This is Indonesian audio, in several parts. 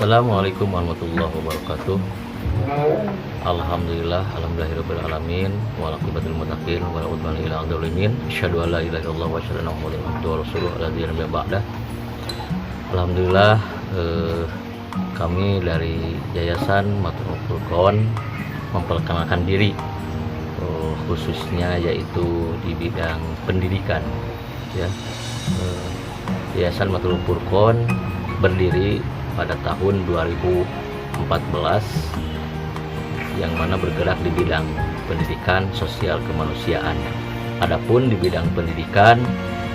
Assalamualaikum warahmatullahi wabarakatuh. Alhamdulillahirabbil alamin wal aqibatul muttaqin wala udwana illa 'alal zalimin. Asyhadu an la ilaha illallah wa asyhadu anna Muhammadan abduhu wa rasuluhu alladzi la ba'da. Alhamdulillah, kami dari Yayasan Matlabul Furqon memperkenalkan diri, khususnya yaitu di bidang pendidikan ya. Yayasan Matlabul Furqon berdiri pada tahun 2014 yang mana bergerak di bidang pendidikan sosial kemanusiaan. Adapun di bidang pendidikan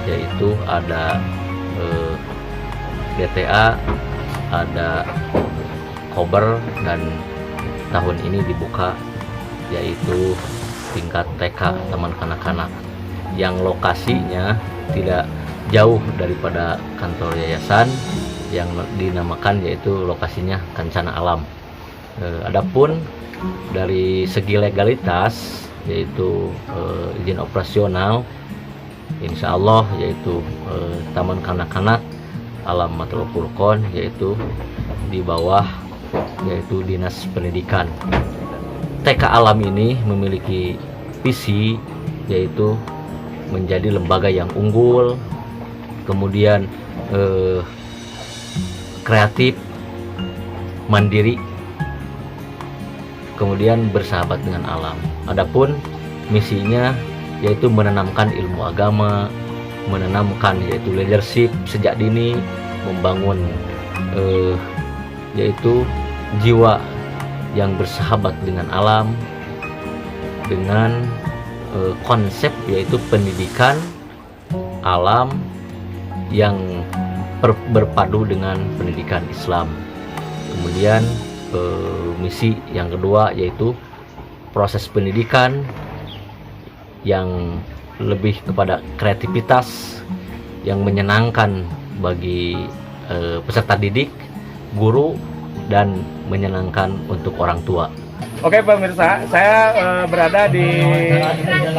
yaitu ada DTA, ada Kober, dan tahun ini dibuka yaitu tingkat TK taman kanak-kanak yang lokasinya tidak jauh daripada kantor yayasan yang dinamakan yaitu lokasinya Kencana Alam. Adapun dari segi legalitas yaitu izin operasional, insya Allah yaitu Taman Kanak-Kanak Alam Matlabul Furqon yaitu di bawah yaitu Dinas Pendidikan. TK Alam ini memiliki visi yaitu menjadi lembaga yang unggul, kemudian kreatif, mandiri, kemudian bersahabat dengan alam. Adapun misinya yaitu menanamkan ilmu agama, menanamkan yaitu leadership sejak dini, membangun yaitu jiwa yang bersahabat dengan alam dengan konsep yaitu pendidikan alam yang berpadu dengan pendidikan Islam. Kemudian misi yang kedua yaitu proses pendidikan yang lebih kepada kreativitas yang menyenangkan bagi peserta didik, guru, dan menyenangkan untuk orang tua. Oke pemirsa, saya berada di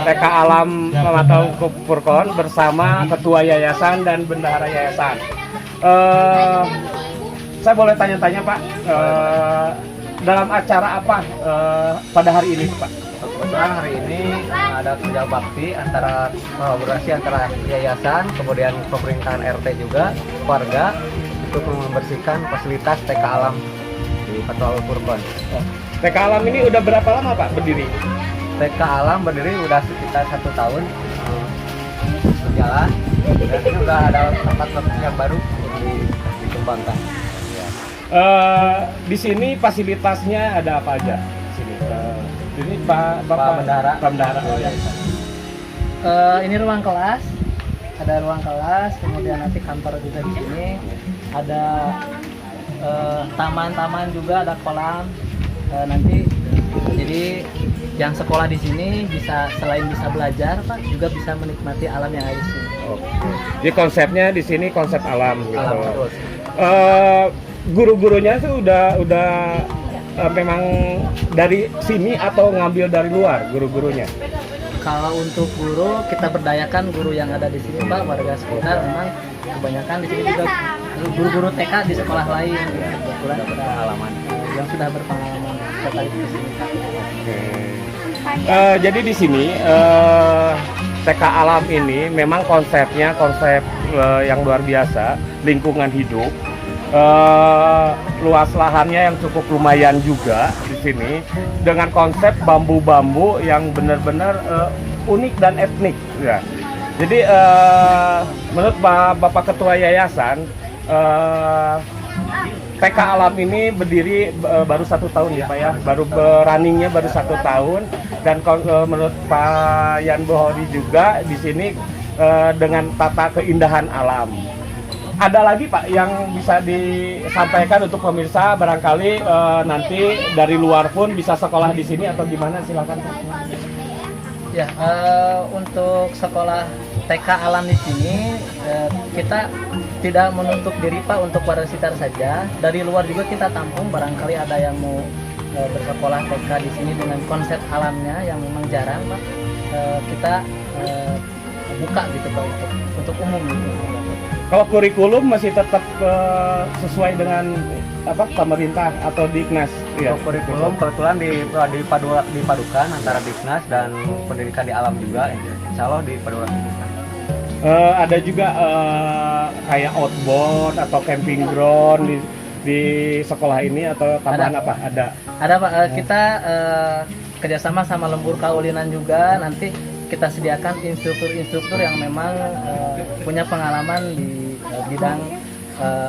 TK Alam Matlabul Furqon bersama Ketua Yayasan dan Bendahara Yayasan. Saya boleh tanya-tanya Pak, dalam acara apa pada hari ini Pak? Kebetulan hari ini ada kerja bakti antara kolaborasi antara yayasan, kemudian pemerintahan RT juga, warga untuk membersihkan fasilitas TK Alam di Matlabul Furqon. TK Alam ini udah berapa lama Pak berdiri? TK Alam berdiri udah sekitar 1 tahun berjalan, dan ini udah ada tempat yang baru dikembangkan. Di sini fasilitasnya ada apa aja? Ini Pak Bendahara. Oh, ya. Ini ruang kelas, ada ruang kelas, kemudian nanti kantor juga di sini, ada taman-taman juga, ada kolam. Nanti jadi yang sekolah di sini bisa selain bisa belajar Pak, juga bisa menikmati alam yang ada di sini. Oke. Jadi konsepnya di sini konsep alam gitu. Alam terus. Guru-gurunya tuh udah memang dari sini atau ngambil dari luar guru-gurunya? Kalau untuk guru, kita berdayakan guru yang ada di sini Pak, warga sekitar. Memang kebanyakan di sini juga guru-guru TK di sekolah lain, kebetulan ada pengalaman yang sudah berpengalaman terkait di sini. Oke. Jadi di sini TK Alam ini memang konsepnya konsep yang luar biasa, lingkungan hidup. Luas lahannya yang cukup lumayan juga di sini dengan konsep bambu-bambu yang benar-benar unik dan etnik ya. Jadi menurut Bapak Ketua Yayasan, TK Alam ini berdiri baru 1 tahun ya Pak ya, baru runningnya baru 1 tahun, dan menurut Pak Yan Bohori juga di sini dengan tata keindahan alam. Ada lagi Pak yang bisa disampaikan untuk pemirsa, barangkali nanti dari luar pun bisa sekolah di sini atau gimana, silakan Pak. Ya, untuk sekolah TK Alam di sini kita tidak menutup diri Pak untuk warga sekitar saja. Dari luar juga kita tampung, barangkali ada yang mau bersekolah TK di sini dengan konsep alamnya yang memang jarang Pak. Kita buka gitu Pak untuk umum gitu. Kalau kurikulum masih tetap sesuai dengan apa pemerintah atau Diknas? Ya. Untuk kurikulum kebetulan dipadukan antara Diknas dan pendidikan di alam juga, insya Allah dipadukan. Ada juga kayak outbound atau camping ground di sekolah ini atau tambahan apa? Ada Pak, kita kerjasama sama Lembur Kaulinan juga, nanti kita sediakan instruktur-instruktur yang memang punya pengalaman di bidang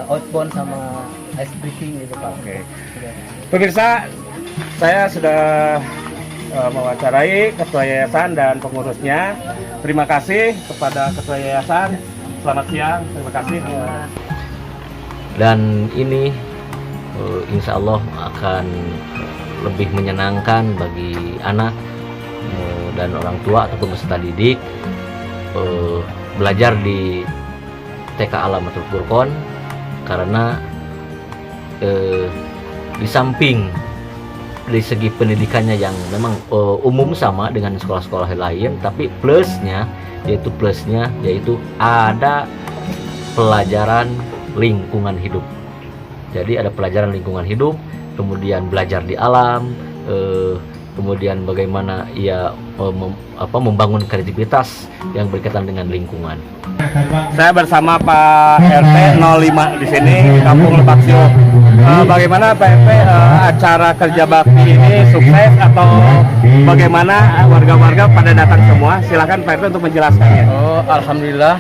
outbound sama ice breaking gitu Pak. Oke. Pemirsa, saya sudah mewawancarai Ketua Yayasan dan pengurusnya. Terima kasih kepada Ketua Yayasan. Selamat siang, terima kasih. Dan ini insya Allah akan lebih menyenangkan bagi anak dan orang tua ataupun peserta didik belajar di TK Alam Matul Furqon, karena di samping dari segi pendidikannya yang memang umum sama dengan sekolah-sekolah lain, tapi plusnya yaitu ada pelajaran lingkungan hidup. Jadi ada pelajaran lingkungan hidup, kemudian belajar di alam, kemudian bagaimana ia membangun kreativitas yang berkaitan dengan lingkungan. Saya bersama Pak RT 05 di sini, Kampung Lebak Siu. Bagaimana Pak RT acara kerja bakti ini sukses atau bagaimana warga-warga pada datang semua? Silakan Pak RT untuk menjelaskannya. Oh, alhamdulillah.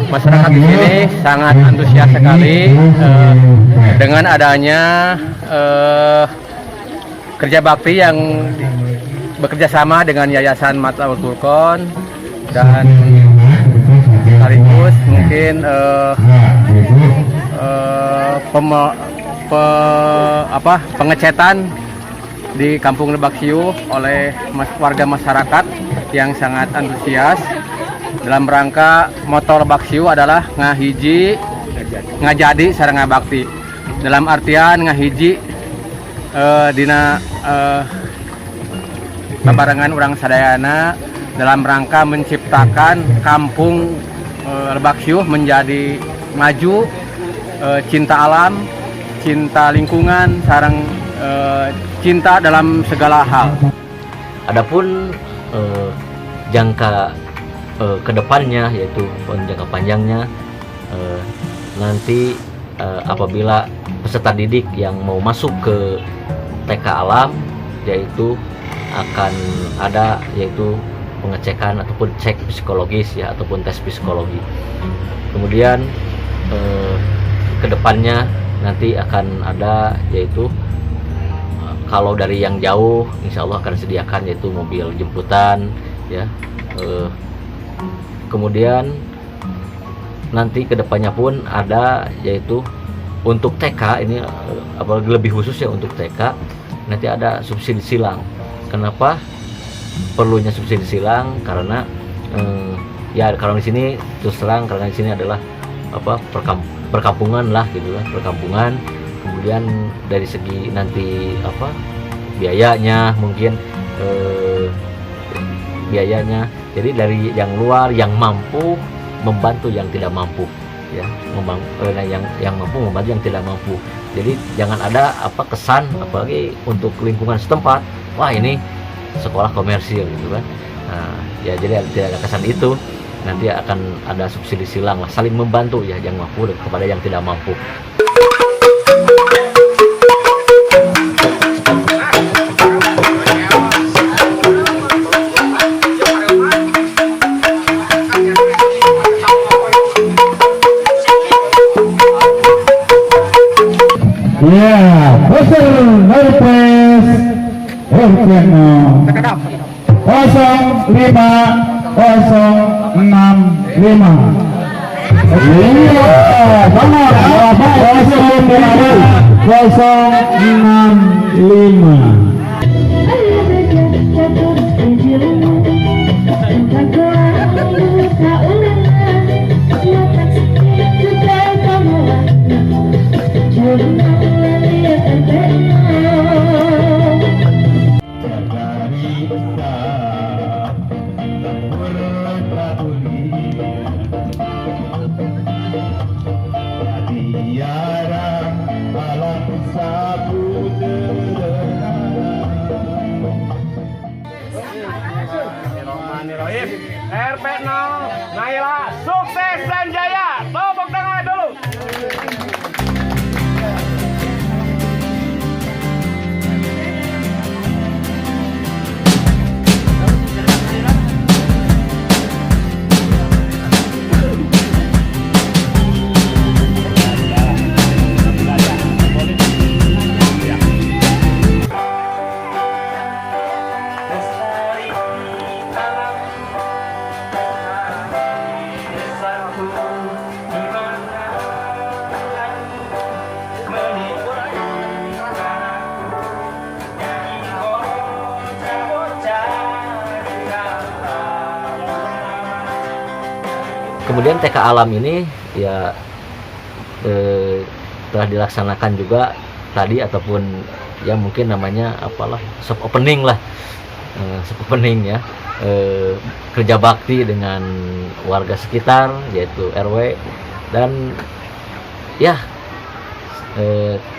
Masyarakat di sini sangat antusias sekali dengan adanya kerja bakti yang bekerja sama dengan Yayasan Matul Furqon, dan sekaligus mungkin pengecetan di Kampung Lebak Siu oleh warga masyarakat yang sangat antusias dalam rangka motor Lebak Siu adalah ngahiji ngajadi sareng ngabakti, dalam artian ngahiji dina babarengan urang sadayana dalam rangka menciptakan kampung Lebak Siu menjadi maju, cinta alam, cinta lingkungan, sareng cinta dalam segala hal. Adapun jangka kedepannya, yaitu jangka panjangnya, nanti apabila peserta didik yang mau masuk ke TK Alam, yaitu akan ada yaitu pengecekan ataupun cek psikologis ya, ataupun tes psikologi. Kemudian kedepannya nanti akan ada yaitu kalau dari yang jauh insya Allah akan disediakan yaitu mobil jemputan ya. Kemudian nanti kedepannya pun ada yaitu untuk TK ini apalagi lebih khusus ya, untuk TK nanti ada subsidi silang. Kenapa perlunya subsidi silang? Karena ya kalau di sini terus terang karena di sini adalah perkampungan lah gitu lah, perkampungan. Kemudian dari segi nanti biayanya mungkin biayanya, jadi dari yang luar yang mampu membantu yang tidak mampu ya, yang mampu membantu yang tidak mampu. Jadi jangan ada kesan apalagi untuk lingkungan setempat, wah ini sekolah komersil gitu kan. Nah, ya jadi tidak ada kesan itu. Nanti akan ada subsidi silang lah, saling membantu ya, yang mampu kepada yang tidak mampu. Ya, Bosel Norpes Orkeno 0565. Iya, benar. 065. RP0 Naila sukses dan jaya. Tepuk tangan dulu. Kemudian TK Alam ini ya telah dilaksanakan juga tadi, ataupun ya mungkin namanya apalah, soft opening lah, soft opening ya, kerja bakti dengan warga sekitar yaitu RW. Dan ya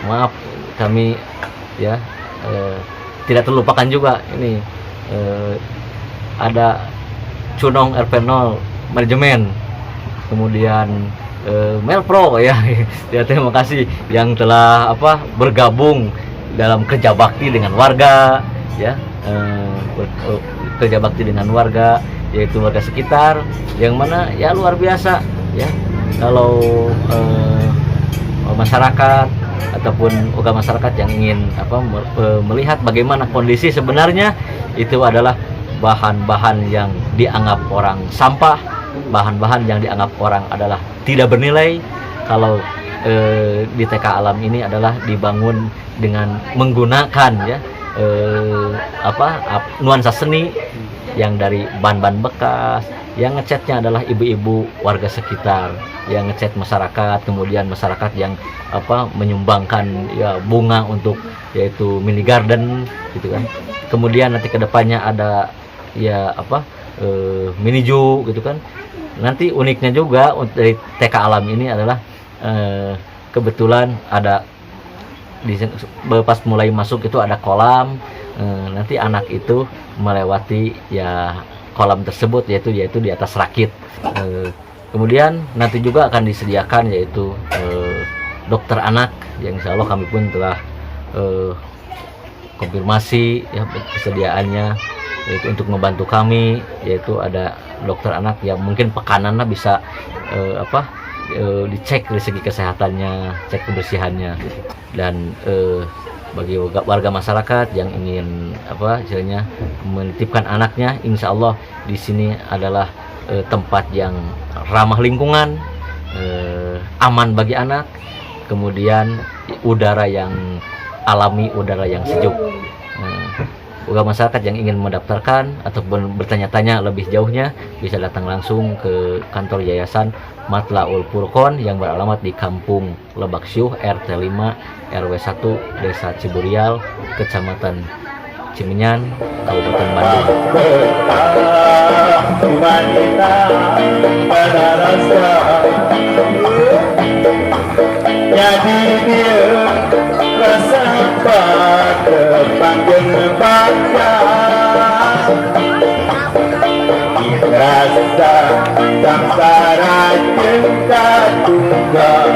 maaf kami ya tidak terlupakan juga ini ada Cunong RP0 manajemen, kemudian Melpro ya, ya terima kasih yang telah bergabung dalam kerja bakti dengan warga ya, kerja bakti dengan warga yaitu warga sekitar, yang mana ya luar biasa ya kalau masyarakat ataupun masyarakat yang ingin melihat bagaimana kondisi sebenarnya, itu adalah bahan-bahan yang dianggap orang sampah, bahan-bahan yang dianggap orang adalah tidak bernilai. Kalau di TK Alam ini adalah dibangun dengan menggunakan ya nuansa seni yang dari ban-ban bekas, yang ngecatnya adalah ibu-ibu warga sekitar yang ngecat masyarakat, kemudian masyarakat yang menyumbangkan ya bunga untuk yaitu mini garden gitu kan. Kemudian nanti kedepannya ada ya mini zoo gitu kan. Nanti uniknya juga dari TK Alam ini adalah kebetulan ada pas mulai masuk itu ada kolam, nanti anak itu melewati ya kolam tersebut yaitu di atas rakit. Kemudian nanti juga akan disediakan yaitu dokter anak yang insya Allah kami pun telah konfirmasi ya kesediaannya, yaitu untuk membantu kami, yaitu ada dokter anak yang mungkin pekanannya bisa dicek dari segi kesehatannya, cek kebersihannya. Dan bagi warga masyarakat yang ingin istilahnya menitipkan anaknya, insya Allah di sini adalah tempat yang ramah lingkungan, aman bagi anak, kemudian udara yang alami, udara yang sejuk. Warga masyarakat yang ingin mendaftarkan ataupun bertanya-tanya lebih jauhnya bisa datang langsung ke kantor Yayasan Matlaul Furqon yang beralamat di Kampung Lebak Syuh, RT 5 RW 1 Desa Ciburial, Kecamatan Cimenyan, Kabupaten Bandung. Jadi dia rasa pada panggil bangga, rasa samsara cinta tunggal.